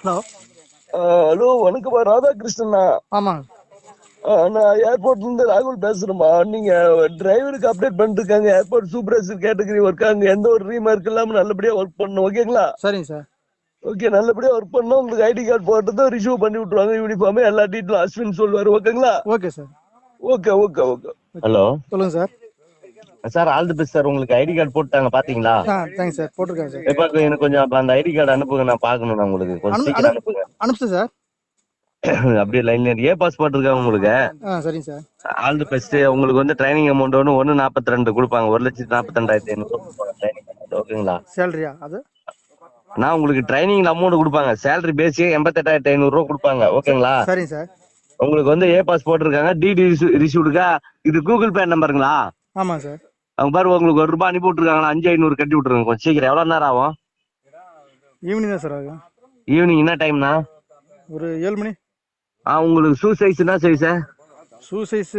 Hello hello வணக்கம்மா, ராதாகிருஷ்ணனா? ஆமாங்க. நான் ஏர்போர்ட்ல இருந்து ராகுல் பேசுறேம்மா. நீங்க டிரைவருக்கு அப்டேட் பண்ணிட்டு இருக்காங்க. Airport supervisor category work. அங்க எந்த ஒரு ரீமார்க் இல்லாம நல்லபடியா ஒர்க் பண்ணணும், ஓகேங்களா? சரிங்க சார். ஓகே, நல்லபடியா ஒர்க் பண்ணா உங்களுக்கு ஐடி கார்டு போட்டதும் ரிசீவ் பண்ணி விட்டுருவாங்க. யூனிஃபார்ம் எல்லா டீட்டெயிலும் அஸ்வின் சொல்லுவாரு, ஓகேங்களா? Okay sir. Okay okay okay. Hello சொல்லுங்க sir. Sir, all the best sir. உங்களுக்கு ஐடி கார்டு போட்டாங்க பாத்தீங்களா? Thanks sir. போட்டிருக்காங்க சார். எப்ப எனக்கு கொஞ்சம் அந்த ஐடி கார்டு அனுப்புங்க, நான் பாக்கணும். உங்களுக்கு கொஞ்சம் சீக்கிரம் அனுப்புங்க. அனுப்பிச்சு சார். அப்படியே லைன்ல ஏ பாஸ்போர்ட் இருக்காங்க உங்களுக்கு? சரிங்க சார். All the best. உங்களுக்கு வந்து ட்ரைனிங் அமௌண்ட் 1,42 கொடுப்பாங்க. 1,42,500 கொடுப்பாங்க ட்ரைனிங் அமௌண்ட், ஓகேங்களா? சேலரியா அது? நான் உங்களுக்கு ட்ரைனிங் அமௌண்ட் கொடுப்பாங்க. சேலரி பேசி 88,500 கொடுப்பாங்க, ஓகேங்களா? சரிங்க சார். உங்களுக்கு வந்து ஏ பாஸ்போர்ட் இருக்காங்க. டிடி ரிசீவ்டுக்கா? இது கூகுள் பே நம்பருங்களா? ஆமா சார். அவங்க பாரு, உங்களுக்கு ₹1 அனுப்பி விட்டுருக்காங்களா? 5,500 கட்டி விட்டுருங்க கொஞ்சம் சீக்கிரம். எவ்வளவு நேரம் ஆகும்? ஈவினிங் தான் சார் ஆகும். ஈவினிங் என்ன டைம்னா? ஒரு 7 மணி. உங்களுக்கு ஷூ சைஸ் என்ன சைஸ்? Shoe size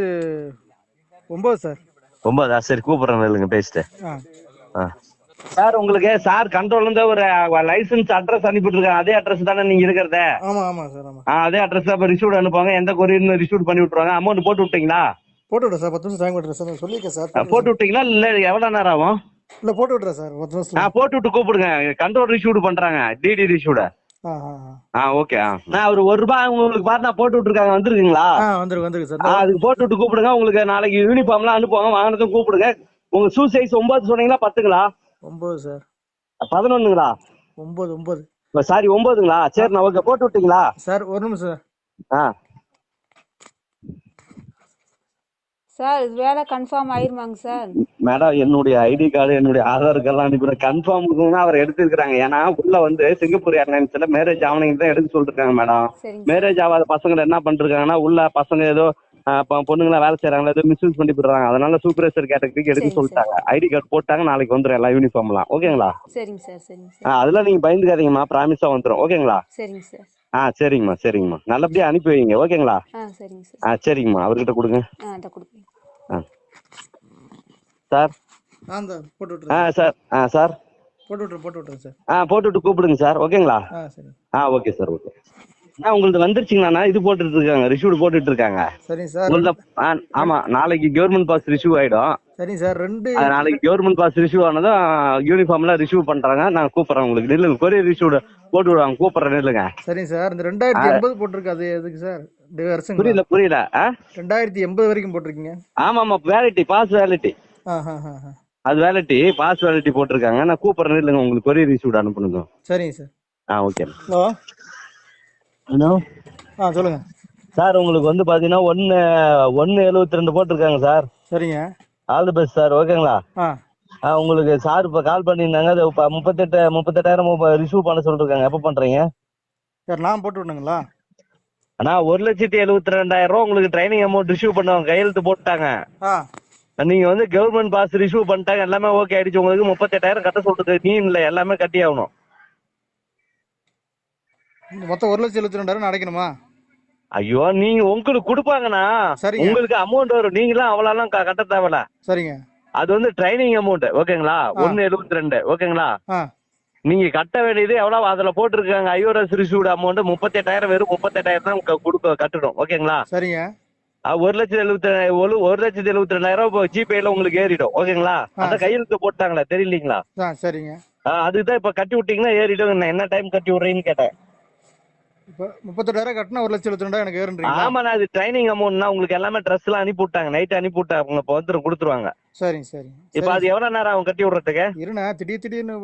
9 sir. 9? சரி, கூப்பிடுறேன் இல்லைங்க பேசிட்டு. ஆ சார், உங்களுக்கு சார் கண்ட்ரோல்ல இருந்து ஒரு லைசன்ஸ் அட்ரஸ் அனுப்பிட்டு இருக்காங்க. அதே அட்ரஸ் தானே நீங்க இருக்கிறத? ஆமா ஆமா சார். ஆமா. அதே அட்ரஸ் தான் ரிசீவ் அனுப்புவாங்க. எந்த கொரியர் ரிசீவ் பண்ணி விட்டுருவாங்க. அமௌண்ட் போட்டு விட்டீங்களா? போட்டு விட்றேன் சார். 10 நிமிஷம் டைம் விட்றேன் சார். சொல்லியிருக்கேன் சார். போட்டு விட்டீங்களா? இல்ல எவ்வளவு நேரம் ஆகும்? இல்ல போட்டு விட்றேன் சார். 10 நிமிஷம். போட்டு விட்டு கூப்பிடுங்க. கண்ட்ரோல் ரிசீவ் பண்றாங்க, டிடி ரிசீவ்டு. ஓகே. நான் ஒரு ₹1 உங்களுக்கு பாரு, நான் போட்டு விட்டுருக்காங்க. வந்துருக்கீங்களா? வந்துருக்கு சார். அதுக்கு போட்டு விட்டு கூப்பிடுங்க. உங்களுக்கு நாளைக்கு யூனிஃபார்ம் எல்லாம் அனுப்புவாங்க. வாங்கினதும் கூப்பிடுங்க. உங்க ஷூ சைஸ் 9 சொன்னீங்களா? 10ங்களா? 9 சார். 11ங்களா? 9 சாரி, 9ங்களா? சரி, நான் ஓகே. போட்டு விட்டீங்களா சார்? ஒரு நிமிஷம் சார். சார் இது வேலை கன்ஃபார்ம் ஆயிருமாங்க சார்? மேடம், என்னுடைய ஐடி கார்டு, என்னுடைய ஆதார் கார்டு அனுப்பிடுற கன்ஃபார்ம் அவர் எடுத்துருக்காங்க. ஏன்னா உள்ள வந்து சிங்கப்பூர் ஏர்லைன்ஸ்ல மேரேஜ் ஆவணங்க தான் எடுக்க சொல்லிருக்காங்க மேடம். மேரேஜ் ஆகாத பசங்களை என்ன பண்ணிருக்காங்கன்னா, உள்ள பசங்க ஏதோ பொண்ணுங்களா வேலை செய்யறாங்களா, ஏதோ மிஸ்யூஸ் பண்ணி போடுறாங்க. அதனால சூப்பர்வைசர் கேட்டகரிக்கு எடுக்க சொல்லிட்டாங்க. ஐடி கார்டு போட்டாங்க. நாளைக்கு வந்துடும் எல்லா யூனிஃபார்ம்லாம், ஓகேங்களா? சரிங்க சார். சரிங்க சார். அதெல்லாம் நீங்க பயந்துக்காதீங்கம்மா, ப்ராமிஸா வந்துடும், ஓகேங்களா? சரிங்க சார். சரிங்கம்மா, சரிங்கம்மா. நல்லபடியா அனுப்பி வைங்க, ஓகேங்களா? சரிங்க சார். சரிங்கம்மா, அவர்கிட்ட கொடுங்க. கொடுப்பேன் சார். போட்டு விட்டுறேன் சார். சார், போட்டு விட்டுறேன் சார். போட்டு விட்டு கூப்பிடுங்க சார், ஓகேங்களா? சரி. Okay sir, okay. உங்களுக்கு வந்துருச்சுங்களா? இது போட்டுட்டு இருக்காங்க, ரிசீவ் போட்டுட்டு இருக்காங்க. சரிங்க சார். ஆமா, நாளைக்கு கவர்மெண்ட் பாஸ் ரிசீவ் ஆயிடும். சரிங்க சார். நாளைக்கு கவர்மெண்ட் பாஸ் ரிசீவ் ஆனதும் யூனிஃபார்ம்லாம் ரிசீவ் பண்றாங்க. நான் கூப்பிடுறேன் உங்களுக்கு. இல்ல, கொரியர் ரிசீவ் போட்டு விடுவாங்க. கூப்பிடுறேன் இல்லைங்க. சரிங்க சார். இந்த 2080 போட்டிருக்கு, அது எதுக்கு சார்? புரியல. 2080 வரைக்கும் போட்டிருக்கீங்க? ஆமா, வேலிட்டி, பாஸ் வேலிட்டி. அது வேலிட்டி, பாஸ் வேலிட்டி போட்டிருக்காங்க. நான் கூப்பிடுறேன் இல்லைங்க, உங்களுக்கு கொரியர் ரிசீவ் அனுப்பணுங்க. சரிங்க சார். ஓகே. ஹலோ. சொல்லுங்க சார். உங்களுக்கு வந்து பாத்தீங்கன்னா 1,72 போட்டிருக்காங்க சார். சரிங்க. ஆல் தி பெஸ்ட் சார், ஓகேங்களா? உங்களுக்கு சார் இப்ப கால் பண்ணியிருந்தாங்க. அது 38,000 ரிசீவ் பண்ண சொல்லிருக்காங்க. எப்ப பண்றீங்க சார்? நான் போட்டு விடணுங்களா? ஆனா 1,72,000 உங்களுக்கு ட்ரைனிங் அமௌண்ட் ரிசீவ் பண்ணுவாங்க. கையெழுத்து போட்டாங்க. நீங்க வந்து கவர்மெண்ட் பாஸ் ரிசீவ் பண்ணிட்டாங்க. எல்லாமே ஓகே ஆயிடுச்சு. உங்களுக்கு 38,000 கட்ட சொல்றது நீ இல்ல, எல்லாமே கட்டி ஆகணும். மொத்தம் 1,72,000 அடைக்கணுமா? ஐயோ, நீங்க உங்களுக்கு கொடுப்பாங்கண்ணா, உங்களுக்கு அமௌண்ட் வரும். நீங்களாம் அவ்வளவு கட்ட தேவையில்ல. சரிங்க. அது வந்து ட்ரைனிங் அமௌண்ட், ஓகேங்களா? 1,72, ஓகேங்களா? நீங்க கட்ட வேண்டியது எவ்வளவு அதுல போட்டிருக்காங்க. ஐஓஎஸ் ரிசீவ்டு அமௌண்ட் 38,000, வெறும் 38,000 தான் கட்டணும், ஓகேங்களா? சரிங்க. 1,72,000 ஜிபேல உங்களுக்கு ஏறிடும், ஓகேங்களா? அந்த கையெழுத்து போட்டாங்களா, தெரியலீங்களா? சரிங்க. அதுதான் இப்ப கட்டி விட்டீங்கன்னா ஏறிடும். என்ன டைம் கட்டி விடுறீங்கன்னு கேட்டேன். இப்ப 38,000 கட்டினா 1,72,000 எனக்கு ஏறுன்றீங்க? ஆமாண்ணா, அது ட்ரைனிங் அமௌண்ட்னா உங்களுக்கு எல்லாமே ட்ரெஸ் எல்லாம் அனுப்பி விட்டாங்க. நைட் அனுப்பி விட்டாங்க. இப்ப வந்து கொடுத்துருவாங்க. சரி. இப்ப அது எவ்வளவு நேரம் அவங்க கட்டி விடுறதுக்கு? இருண்ணா, திடீர்னு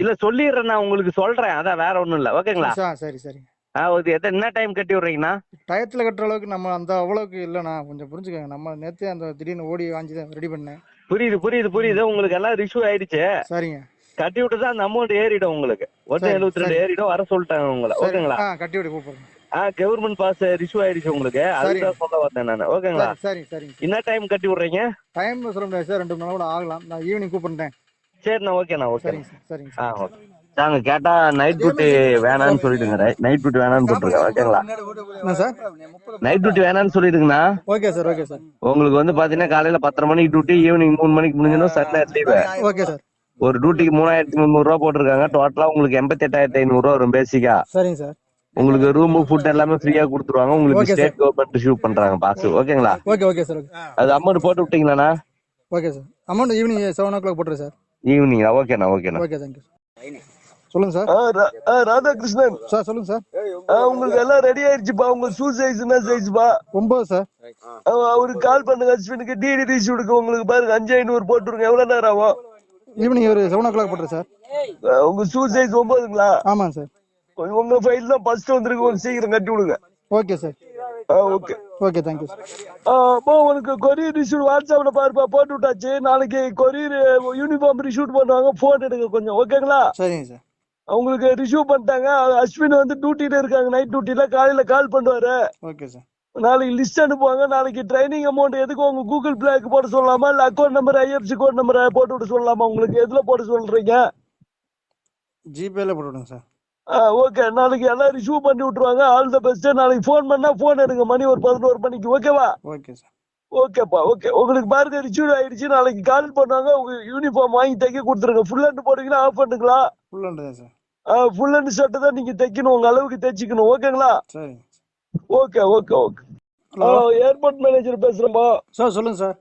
இல்ல, சொல்லிடுறேன், நான் உங்களுக்கு சொல்றேன். அதான், வேற ஒண்ணும் இல்ல, ஓகேங்களா? சரி. என்ன டைம் கட்டி விடுறீங்கன்னா? டயத்துல கட்டுற அளவுக்கு நம்ம அந்த அவ்வளவுக்கு இல்லண்ணா, கொஞ்சம் புரிஞ்சுக்கோங்க. நம்ம நேத்தே அந்த திடீர்னு ஓடி வாங்கி தான் ரெடி பண்ணேன். புரியுது. உங்களுக்கு எல்லாம் ரிசீவ் ஆயிடுச்சு. சரிங்க. கட்டி விட்டுதான் அந்த அமௌண்ட் ஏறிடும். உங்களுக்கு 1,72 ஏறிடும். வர சொல்லிட்டாங்க உங்களை, ஓகேங்களா? கட்டி விட்டு கூப்பிடுறேன். கவர்மெண்ட் பாஸ் ரிசீவ் ஆயிடுச்சு உங்களுக்கு. அதுதான் சொல்ல வந்தேன் நான், ஓகேங்களா? சரி. என்ன டைம் கட்டி விடுறீங்க? டைம் சொல்ல முடியாது சார், 2 மணி நேரம் கூட ஆகலாம். நான் ஈவினிங் கூப்பிடுறேன். சரிண்ணா, ஓகேண்ணா, ஓகே. சரிங்க. ஓகே. நாங்க கேட்டா நைட் டியூட்டி வேணான்னு சொல்லிடுங்க. நைட் டியூட்டி வேணான்னு போட்டுருக்கேன், ஓகேங்களா? நைட் டியூட்டி வேணான்னு சொல்லிடுங்கண்ணா. Okay sir. உங்களுக்கு வந்து பாத்தீங்கன்னா காலையில 10:30 மணிக்கு டியூட்டி, ஈவினிங் 3 மணிக்கு முடிஞ்சிடும். Sunday leave. Okay sir. ஒரு டியூட்டிக்கு 3300 ரூபா போட்டிருக்காங்க. டோட்டலா உங்களுக்கு 88,500 ரூபா வரும் பேசிக்கா. சரிங்க சார். உங்களுக்கு ரூம் ஃபுட் எல்லாமே ஃப்ரீயா கொடுத்துருவாங்க. உங்களுக்கு okay sir. State government issue பண்றாங்க பாஸ். ஓகேங்களா? Okay sir. அது அமௌண்ட் போட்டு விட்டீங்களாண்ணா? Okay sir. Amount evening 7 o'clock போட்டுறேன் சார். ஈவினிங் ஓகேண்ணா. Okay thank you. சொல்லுங்க சார். ராதாகிருஷ்ணன் சார் சொல்லுங்க சார். உங்களுக்கு எல்லாம் ரெடி ஆயிடுச்சுப்பா. உங்க ஷூ சைஸ் என்ன சைஸ்பா? 9 சார். அவருக்கு கால் பண்ணுங்க. அஸ்வினுக்கு டிடி ரிசீவ்டுக்கு உங்களுக்கு பாருங்க 5,500 போட்டுருங்க. எவ்வளவு நேரம் ஆகும்? ஈவினிங் ஒரு 7 o'clock போட்டுறேன் சார். உங்க ஷூ சைஸ் 9ங்களா? ஆமாங்க சார். உங்க ஃபைல் தான் ஃபர்ஸ்ட் வந்திருக்கு. கொஞ்சம் சீக்கிரம் கட்டி விடுங்க. Okay sir. Okay thank you sir. உனக்கு கொரியர் ரிசீவ் வாட்ஸ்அப்ல பாருப்பா போட்டு விட்டாச்சு. நாளைக்கு கொரியர் யூனிஃபார்ம் ரிசீவ் பண்ணுவாங்க. போன் எடுங்க கொஞ்சம். ஓகேங்களா? சரிங்க சார். உங்களுக்கு ரிசீவ் பண்ணிட்டாங்க. அஸ்வின் வந்து டியூட்டில இருக்காங்க. நைட் டியூட்டில. காலையில கால் பண்ணுவாரு. Okay sir. நாளைக்கு லிஸ்ட் அனுப்புவாங்க. நாளைக்கு ட்ரைனிங் அமௌண்ட் எதுக்கு உங்க கூகுள் பிளேக்கு போட சொல்லலாமா இல்ல account number IFSC code number போட்டு விட சொல்லலாமா? உங்களுக்கு எதுல போட சொல்றீங்க? ஜிபேல போட்டு விடுங்க சார். ஓகே. நாளைக்கு எல்லாம் ரிசீவ் பண்ணி விட்டுருவாங்க. All the best. நாளைக்கு ஃபோன் பண்ணா ஃபோன் எடுங்க. மணி ஒரு 11 மணிக்கு. ஓகேவா? Okay sir. ஓகேப்பா. ஓகே. உங்களுக்கு பாருங்க ரிசீவ் ஆயிடுச்சு. நாளைக்கு கால் பண்ணாங்க. உங்க யூனிஃபார்ம் வாங்கி தைக்க கொடுத்துருங்க. ஃபுல் ஹேண்ட் போடுறீங்களா ஆஃப் பண்ணுங்களா? ஃபுல் ஹேண்ட் தான் சார். ஃபுல் ஹேண்ட் ஷர்ட் தான் நீங்க தைக்கணும். உங்க அளவுக்கு தைச்சிக்கணும். ஓகேங்களா? சரிங்க. ஓகே. ஏர்போர்ட் மேனேஜர் பேசுறேன்பா. சார் சொல்லுங்க சார்.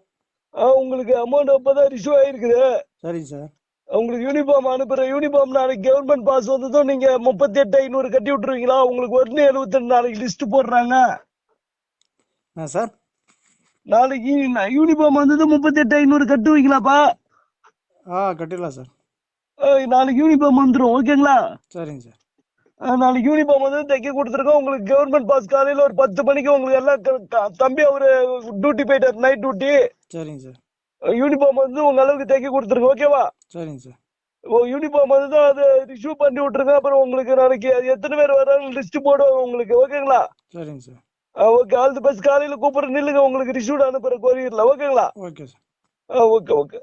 உங்களுக்கு அமௌண்ட் இப்பதான் ரிசீவ் ஆயிருக்குது. சரிங்க சார். உங்களுக்கு யூனிஃபார்ம் அனுப்புறேன். யூனிஃபார்ம் நாளைக்கு கவர்மெண்ட் பாஸ் வந்ததும் நீங்க 38,500 கட்டி விட்டுருவீங்களா? உங்களுக்கு 1,72 நாளைக்கு லிஸ்ட் போடுறாங்க. சார் நாளைக்கு யூனிஃபார்ம் வந்ததும் 38,500 கட்டுவீங்களாப்பா? கட்டிடலாம் சார். நாளைக்கு யூனிஃபார்ம் வந்துடும். ஓகேங்களா? சரிங்க சார். நாளைக்கு யூனிஃபார்ம் வந்து தைக்க கொடுத்துருக்கோம். உங்களுக்கு கவர்மெண்ட் பாஸ் காலையில ஒரு 10 மணிக்கு உங்களுக்கு எல்லாம் தம்பி அவரு டியூட்டி போயிட்டார். Night duty. சரிங்க சார். யூனிஃபார்ம் வந்து உங்க அளவுக்கு தைக்க கொடுத்துருங்க. ஓகேவா? சரிங்க சார். யூனிஃபார்ம் வந்து அதை ரிசீவ் பண்ணி விட்டுருங்க. அப்புறம் உங்களுக்கு நாளைக்கு எத்தனை பேர் வராங்க லிஸ்ட் போடுவாங்க உங்களுக்கு. ஓகேங்களா? சரிங்க sir. Okay. All the best. காலையில கூப்பிடுற நில்லுங்க. உங்களுக்கு ரிசீவ் அனுப்புற கொரியர்ல. ஓகேங்களா? Okay sir. ஓகே.